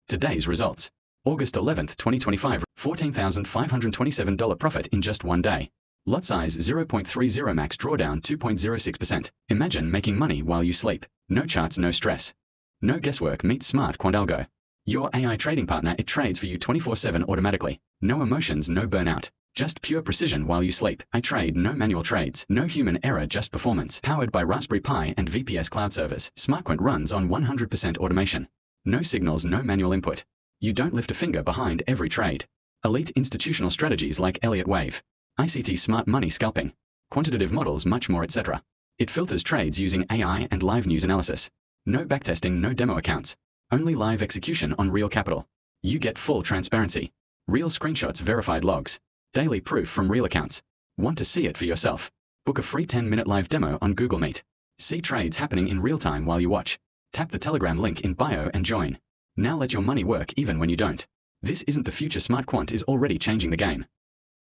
Today's results. August 11th, 2025, $14,527 profit in just one day. Lot size 0.30 max drawdown 2.06%. Imagine making money while you sleep. No charts, no stress. No guesswork meets smart Quant Algo. Your AI trading partner, it trades for you 24/7 automatically. No emotions, no burnout. Just pure precision while you sleep. I trade, no manual trades, no human error, just performance. Powered by Raspberry Pi and VPS cloud servers, SmartQuant runs on 100% automation. No signals, no manual input. You don't lift a finger behind every trade. Elite institutional strategies like Elliott Wave, ICT smart money scalping, quantitative models, much more, etc. It filters trades using AI and live news analysis. No backtesting, no demo accounts. Only live execution on real capital. You get full transparency. Real screenshots, verified logs. Daily proof from real accounts. Want to see it for yourself? Book a free 10-minute live demo on Google Meet. See trades happening in real time while you watch. Tap the Telegram link in bio and join. Now let your money work even when you don't. This isn't the future. Smart Quant is already changing the game.